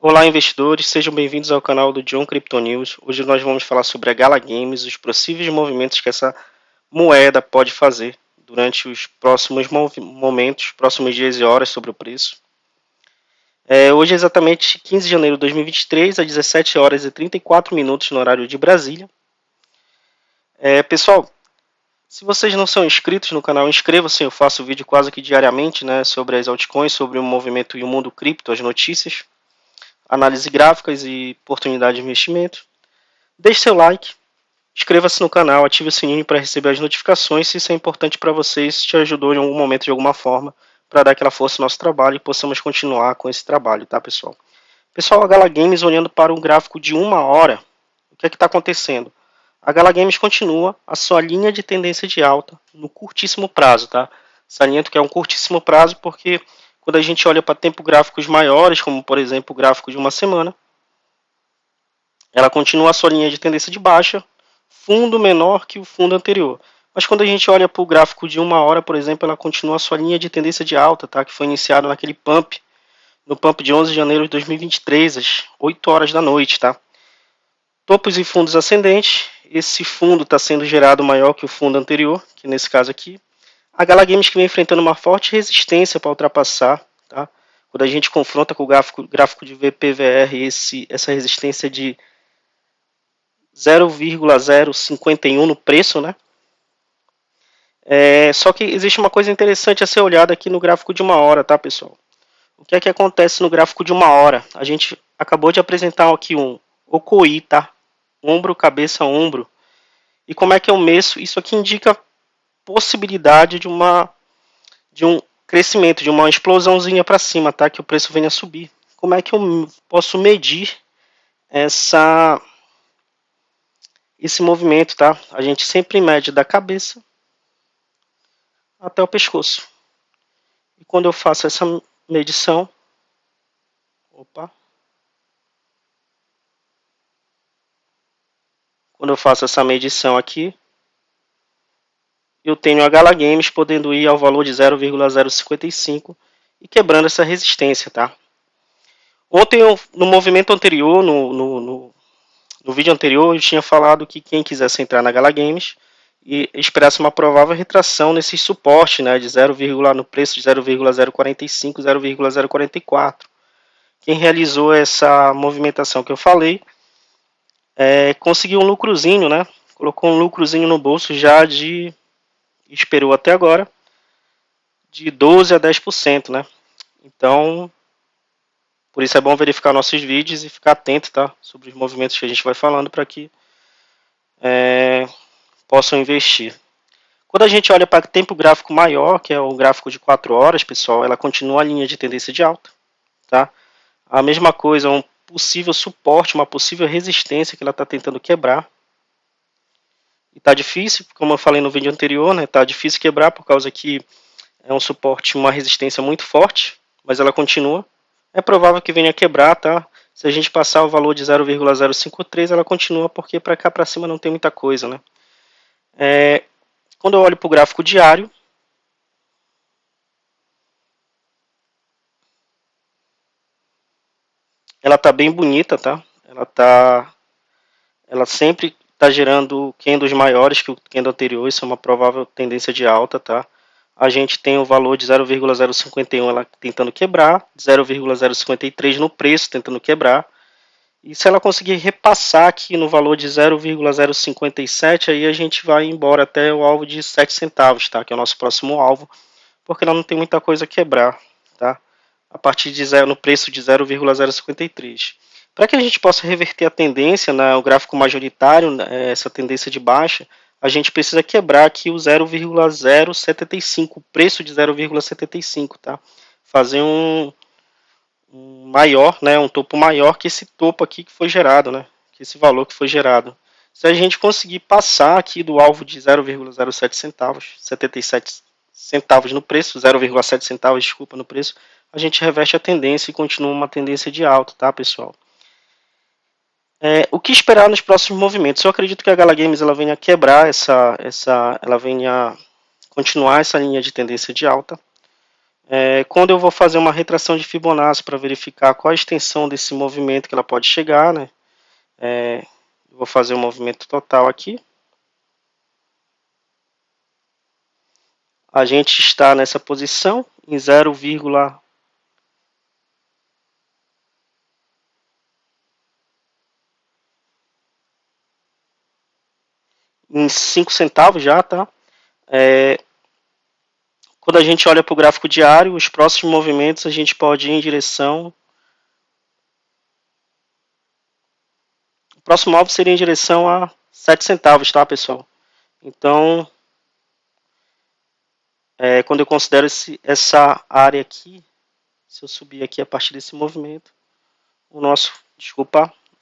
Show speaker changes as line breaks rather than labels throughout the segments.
Olá, investidores, sejam bem-vindos ao canal do John Crypto News. Hoje nós vamos falar sobre a Gala Games, os possíveis movimentos que essa moeda pode fazer durante os próximos momentos, próximos dias e horas sobre o preço. Hoje é exatamente 15 de janeiro de 2023, às 17 horas e 34 minutos no horário de Brasília. Pessoal, se vocês não são inscritos no canal, inscrevam-se. Eu faço vídeo quase que diariamente, sobre as altcoins, sobre o movimento e o mundo cripto, as notícias, análise gráficas e oportunidade de investimento. Deixe seu like, inscreva-se no canal, ative o sininho para receber as notificações. Se isso é importante para vocês, se te ajudou em algum momento de alguma forma, para dar aquela força ao nosso trabalho e possamos continuar com esse trabalho, tá, pessoal? Pessoal, a Gala Games, olhando para um gráfico de 1 hora, o que é que está acontecendo? A Gala Games continua a sua linha de tendência de alta no curtíssimo prazo, tá? Saliento que é um curtíssimo prazo porque quando a gente olha para tempo gráficos maiores, como por exemplo o gráfico de uma semana, ela continua a sua linha de tendência de baixa, fundo menor que o fundo anterior. Mas quando a gente olha para o gráfico de 1 hora, por exemplo, ela continua a sua linha de tendência de alta, tá? Que foi iniciada naquele pump, no pump de 11 de janeiro de 2023, às 8 horas da noite, tá? Topos e fundos ascendentes. Esse fundo está sendo gerado maior que o fundo anterior, que nesse caso aqui. A Gala Games que vem enfrentando uma forte resistência para ultrapassar, tá? Quando a gente confronta com o gráfico de VPVR, essa resistência de 0,051 no preço, né? Só que existe uma coisa interessante a ser olhada aqui no gráfico de 1 hora, tá, pessoal? O que é que acontece no gráfico de 1 hora? A gente acabou de apresentar aqui um OCOI, tá? Ombro, cabeça, ombro. E como é que eu meço? Isso aqui indica possibilidade de um crescimento, de uma explosãozinha para cima, tá? Que o preço venha a subir. Como é que eu posso medir esse movimento, tá? A gente sempre mede da cabeça até o pescoço. E quando eu faço essa medição, quando eu faço essa medição aqui, eu tenho a Gala Games podendo ir ao valor de 0,055 e quebrando essa resistência, tá? Ontem, no movimento anterior, no vídeo anterior, eu tinha falado que quem quisesse entrar na Gala Games e esperasse uma provável retração nesse suporte, né, de 0, no preço de 0,045, 0,044. Quem realizou essa movimentação que eu falei conseguiu um lucrozinho, né? Colocou um lucrozinho no bolso já esperou até agora, de 12 a 10%, né? Então, por isso é bom verificar nossos vídeos e ficar atento, tá? Sobre os movimentos que a gente vai falando para que possam investir. Quando a gente olha para tempo gráfico maior, que é o gráfico de 4 horas, pessoal, ela continua a linha de tendência de alta, tá? A mesma coisa, um possível suporte, uma possível resistência que ela está tentando quebrar. E tá difícil, como eu falei no vídeo anterior, né? Tá difícil quebrar por causa que é um suporte, uma resistência muito forte, mas ela continua. É provável que venha quebrar, tá? Se a gente passar o valor de 0,053, ela continua, porque para cá para cima não tem muita coisa, né? Quando eu olho para o gráfico diário, ela tá bem bonita, tá? Ela sempre está gerando candles maiores que o candle anterior, isso é uma provável tendência de alta, tá? A gente tem o valor de 0,051 ela tentando quebrar, 0,053 no preço tentando quebrar. E se ela conseguir repassar aqui no valor de 0,057, aí a gente vai embora até o alvo de 7 centavos, tá? Que é o nosso próximo alvo, porque ela não tem muita coisa a quebrar, tá? A partir de no preço de 0,053. Para que a gente possa reverter a tendência, o gráfico majoritário, essa tendência de baixa, a gente precisa quebrar aqui o 0,075, o preço de 0,75, tá? Fazer um maior, um topo maior que esse topo aqui que foi gerado, que esse valor que foi gerado. Se a gente conseguir passar aqui do alvo de 0,07 centavos, 77 centavos no preço, 0,7 centavos, desculpa, no preço, a gente reverte a tendência e continua uma tendência de alta, tá, pessoal? O que esperar nos próximos movimentos? Eu acredito que a Gala Games ela venha quebrar ela venha continuar essa linha de tendência de alta. Quando eu vou fazer uma retração de Fibonacci para verificar qual a extensão desse movimento que ela pode chegar, né? Eu vou fazer o movimento total aqui. A gente está nessa posição em 0, em 5 centavos já, tá? Quando a gente olha para o gráfico diário, os próximos movimentos a gente pode ir em direção... O próximo alvo seria em direção a 7 centavos, tá, pessoal? Então, quando eu considero essa área aqui, se eu subir aqui a partir desse movimento,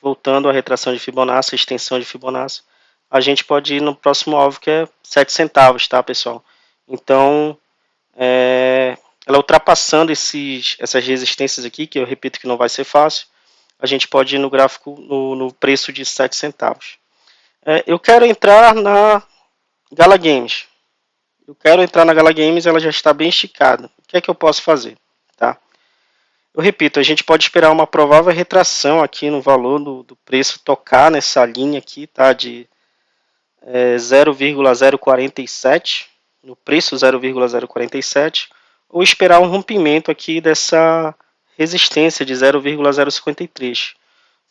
voltando à retração de Fibonacci, a extensão de Fibonacci, a gente pode ir no próximo alvo, que é 7 centavos, tá, pessoal? Então, ela ultrapassando essas resistências aqui, que eu repito que não vai ser fácil, a gente pode ir no gráfico, no preço de 7 centavos. Eu quero entrar na Gala Games. Ela já está bem esticada. O que é que eu posso fazer? Tá? Eu repito, a gente pode esperar uma provável retração aqui no valor do preço, tocar nessa linha aqui, tá? De 0,047, no preço 0,047, ou esperar um rompimento aqui dessa resistência de 0,053.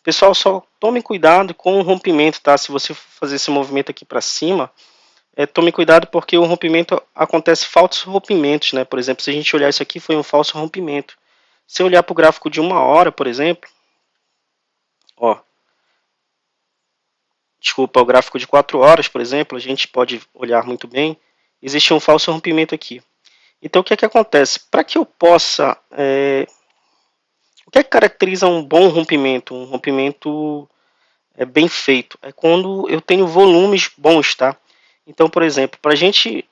Pessoal, só tome cuidado com o rompimento, tá? Se você for fazer esse movimento aqui para cima, tome cuidado porque o rompimento acontece falsos rompimentos, né? Por exemplo, se a gente olhar isso aqui, foi um falso rompimento. Se eu olhar para o gráfico de 1 hora, por exemplo, ó, desculpa, o gráfico de 4 horas, por exemplo, a gente pode olhar muito bem, existe um falso rompimento aqui. Então, o que é que acontece? Para que eu possa... o que é que caracteriza um bom rompimento? Um rompimento bem feito. É quando eu tenho volumes bons, tá? Então, por exemplo, para a gente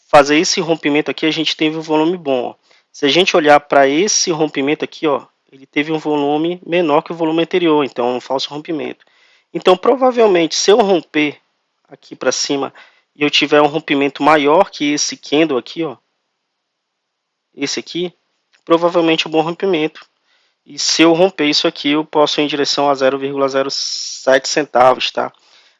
fazer esse rompimento aqui, a gente teve um volume bom. Ó. Se a gente olhar para esse rompimento aqui, ó, ele teve um volume menor que o volume anterior, então é um falso rompimento. Então, provavelmente, se eu romper aqui para cima e eu tiver um rompimento maior que esse candle aqui, ó, esse aqui, provavelmente é um bom rompimento. E se eu romper isso aqui, eu posso ir em direção a 0,07 centavos, tá?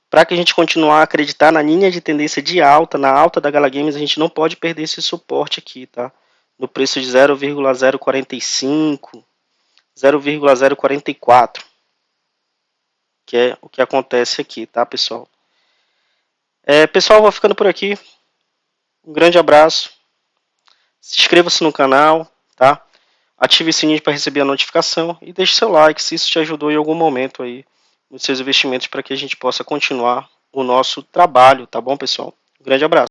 Para que a gente continuar a acreditar na linha de tendência de alta, na alta da Gala Games, a gente não pode perder esse suporte aqui, tá? No preço de 0,045, 0,044, que é o que acontece aqui, tá, pessoal? Pessoal, vou ficando por aqui. Um grande abraço. Se inscreva-se no canal, tá? Ative o sininho para receber a notificação e deixe seu like se isso te ajudou em algum momento aí nos seus investimentos para que a gente possa continuar o nosso trabalho, tá bom, pessoal? Um grande abraço.